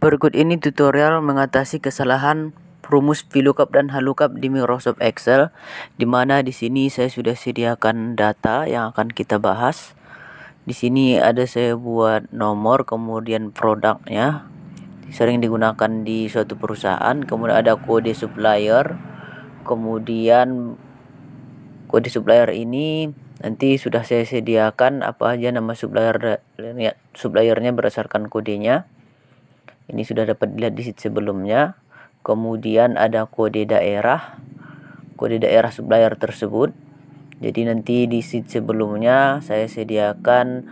Berikut ini tutorial mengatasi kesalahan rumus VLOOKUP dan HLOOKUP di Microsoft Excel, di mana di sini saya sudah sediakan data yang akan kita bahas. Di sini ada saya buat nomor, kemudian produknya sering digunakan di suatu perusahaan, kemudian ada kode supplier, kemudian kode supplier ini nanti sudah saya sediakan apa aja nama suppliernya berdasarkan kodenya. Ini sudah dapat dilihat di sheet sebelumnya. Kemudian ada kode daerah supplier tersebut. Jadi nanti di sheet sebelumnya saya sediakan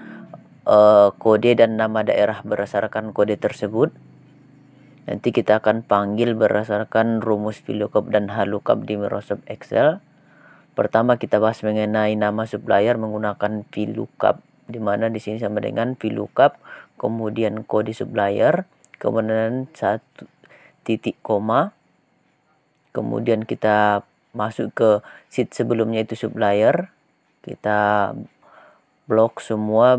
kode dan nama daerah berdasarkan kode tersebut. Nanti kita akan panggil berdasarkan rumus VLOOKUP dan HLOOKUP di Microsoft Excel. Pertama kita bahas mengenai nama supplier menggunakan VLOOKUP, di mana di sini sama dengan VLOOKUP, kemudian kode supplier, kemudian satu titik koma, kemudian kita masuk ke sheet sebelumnya itu supplier, kita blok semua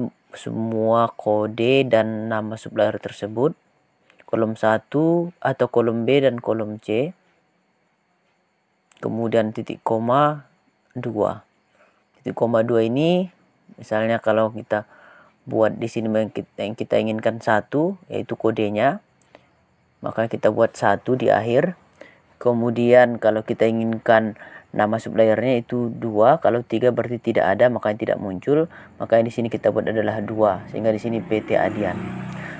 kode dan nama supplier tersebut, kolom 1 atau kolom B dan kolom C, kemudian titik koma 2. Titik koma 2 ini misalnya kalau kita buat di sini yang kita inginkan 1 yaitu kodenya, maka kita buat 1 di akhir. Kemudian kalau kita inginkan nama suppliernya itu 2, kalau 3 berarti tidak ada, maka tidak muncul, maka di sini kita buat adalah 2, sehingga di sini PT Adian.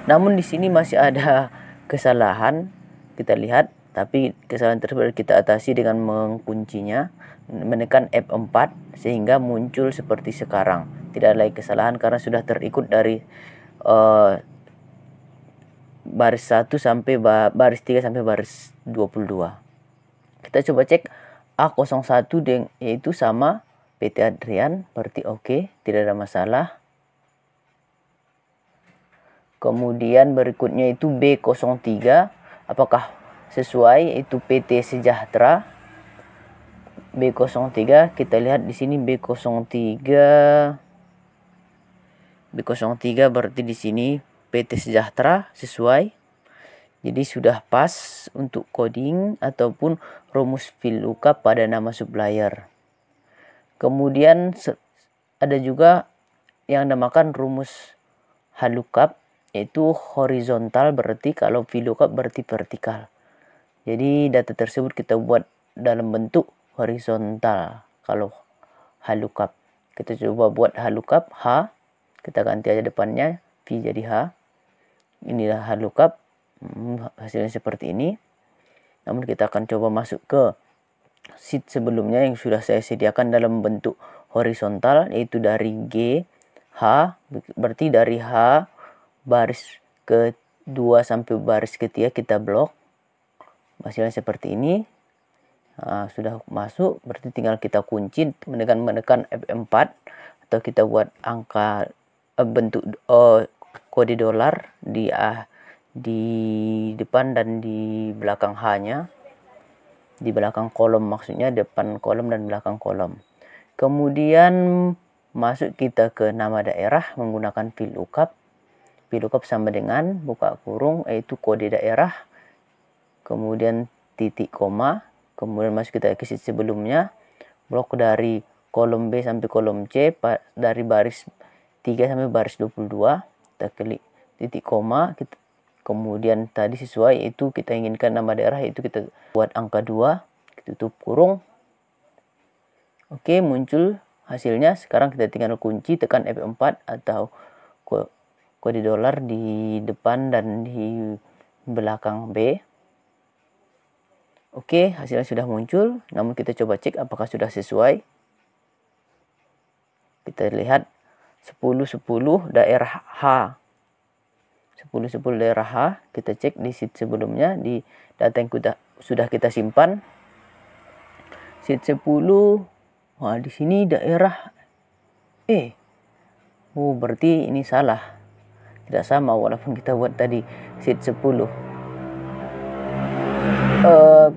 Namun di sini masih ada kesalahan, kita lihat, tapi kesalahan tersebut kita atasi dengan menguncinya, menekan F4 sehingga muncul seperti sekarang. Tidak ada lagi kesalahan karena sudah terikut dari baris 1 sampai baris 3 sampai baris 22. Kita coba cek A01 yaitu sama PT Adrian, berarti oke, tidak ada masalah. Kemudian berikutnya itu B03, apakah sesuai, itu PT Sejahtera. B03 kita lihat di sini B03 berarti di sini PT Sejahtera sesuai. Jadi sudah pas untuk coding ataupun rumus VLOOKUP pada nama supplier. Kemudian ada juga yang dinamakan rumus HLOOKUP, yaitu horizontal, berarti kalau VLOOKUP berarti vertikal. Jadi data tersebut kita buat dalam bentuk horizontal kalau HLOOKUP. Kita coba buat HLOOKUP H, kita ganti aja depannya V jadi H. Inilah HLOOKUP, hasilnya seperti ini. Namun kita akan coba masuk ke sheet sebelumnya yang sudah saya sediakan dalam bentuk horizontal, yaitu dari G H, berarti dari H baris ke-2 sampai baris ke-3 kita blok. Hasilnya seperti ini. Nah, sudah masuk, berarti tinggal kita kunci menekan F4 atau kita buat angka bentuk kode dolar di depan dan di belakang H-nya, di belakang kolom, maksudnya depan kolom dan belakang kolom. Kemudian masuk kita ke nama daerah menggunakan VLOOKUP. VLOOKUP sama dengan buka kurung yaitu kode daerah, kemudian titik koma, kemudian masuk kita ke sheet sebelumnya, blok dari kolom B sampai kolom C, dari baris 3 sampai baris 22, kita klik titik koma, kemudian tadi sesuai itu kita inginkan nama daerah, itu kita buat angka 2, kita tutup kurung. Oke, muncul hasilnya. Sekarang kita tinggal kunci, tekan F4 atau kode dolar di depan dan di belakang B. Oke, hasilnya sudah muncul, namun kita coba cek apakah sudah sesuai. Kita lihat 10-10 daerah H. 10-10 daerah H, kita cek di sheet sebelumnya, di data yang sudah kita simpan. Sheet 10, wah di sini daerah E. Oh, berarti ini salah. Tidak sama walaupun kita buat tadi sheet 10.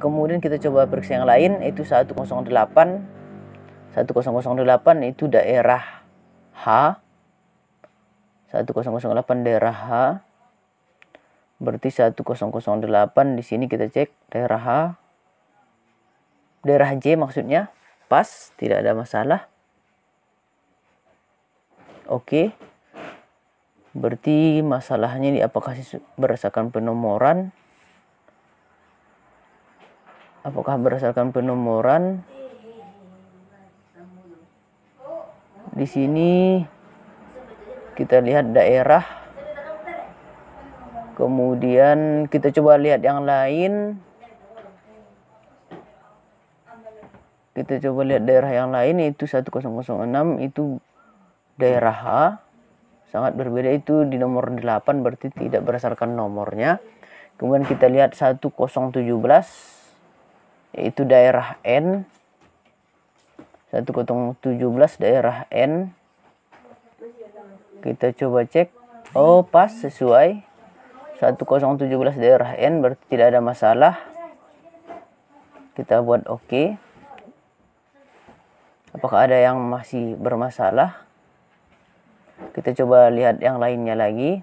Kemudian kita coba periksa yang lain, yaitu 108 itu daerah H. 1008 daerah H. Berarti 1008 di sini kita cek daerah H. Daerah J maksudnya pas, tidak ada masalah. Oke. Berarti masalahnya ini apakah berdasarkan penomoran? Apakah berdasarkan penomoran? Di sini kita lihat daerah. Kemudian kita coba lihat yang lain. Kita coba lihat daerah yang lain, itu 1006 itu daerah H. Sangat berbeda, itu di nomor 8, berarti tidak berdasarkan nomornya. Kemudian kita lihat 1017 yaitu daerah N. 1017 daerah N. Kita coba cek. Oh, pas, sesuai. 1017 daerah N, berarti tidak ada masalah. Kita buat oke. Apakah ada yang masih bermasalah? Kita coba lihat yang lainnya lagi.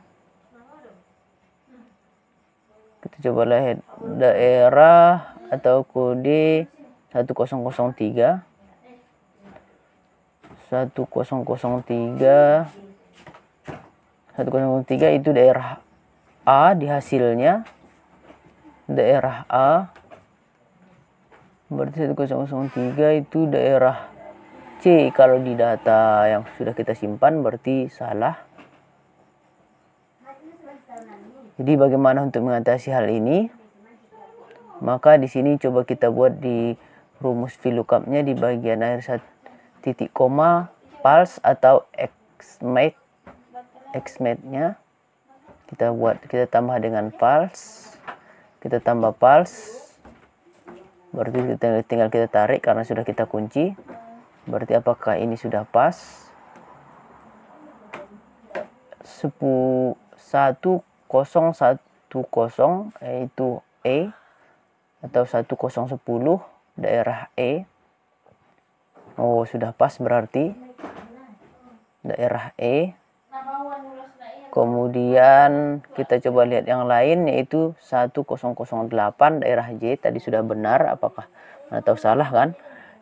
Kita coba lihat daerah atau kode 1003. 1003 itu daerah A di hasilnya. Daerah A. Berarti 1003 itu daerah C kalau di data yang sudah kita simpan, berarti salah. Jadi bagaimana untuk mengatasi hal ini? Maka di sini coba kita buat di rumus VLOOKUP-nya di bagian akhir titik koma, pals atau xmat-nya. Kita tambah dengan pals. Kita tambah pals. Berarti tinggal kita tarik karena sudah kita kunci. Berarti apakah ini sudah pas? 1010 yaitu E atau 1010 daerah E. Oh, sudah pas berarti daerah E. Kemudian kita coba lihat yang lain yaitu 1008 daerah J. Tadi sudah benar, apakah atau salah kan?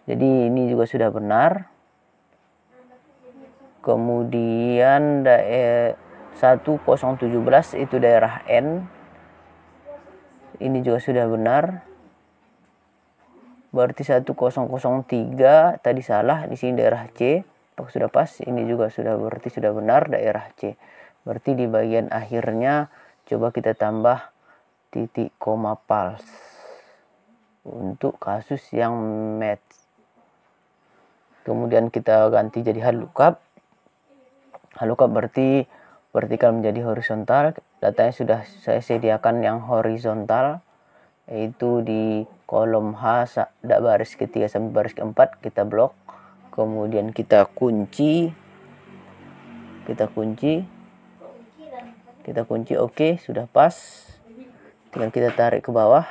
Jadi ini juga sudah benar. Kemudian 1017 itu daerah N. Ini juga sudah benar. Berarti 1003 tadi salah, di sini daerah C. Apakah sudah pas? Ini juga berarti sudah benar daerah C. Berarti di bagian akhirnya coba kita tambah titik koma pals untuk kasus yang match. Kemudian kita ganti jadi VLOOKUP. VLOOKUP berarti vertikal menjadi horizontal. Datanya sudah saya sediakan yang horizontal, yaitu di kolom H baris ketiga sampai baris keempat kita blok. Kemudian kita kunci. Oke, sudah pas. Tinggal kita tarik ke bawah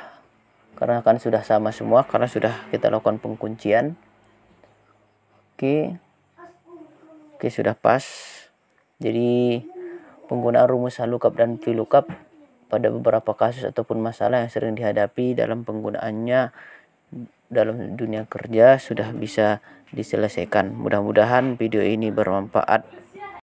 karena kan sudah sama semua, karena sudah kita lakukan pengkuncian. Oke, sudah pas. Jadi penggunaan rumus VLOOKUP dan VLOOKUP pada beberapa kasus ataupun masalah yang sering dihadapi dalam penggunaannya dalam dunia kerja sudah bisa diselesaikan. Mudah-mudahan video ini bermanfaat.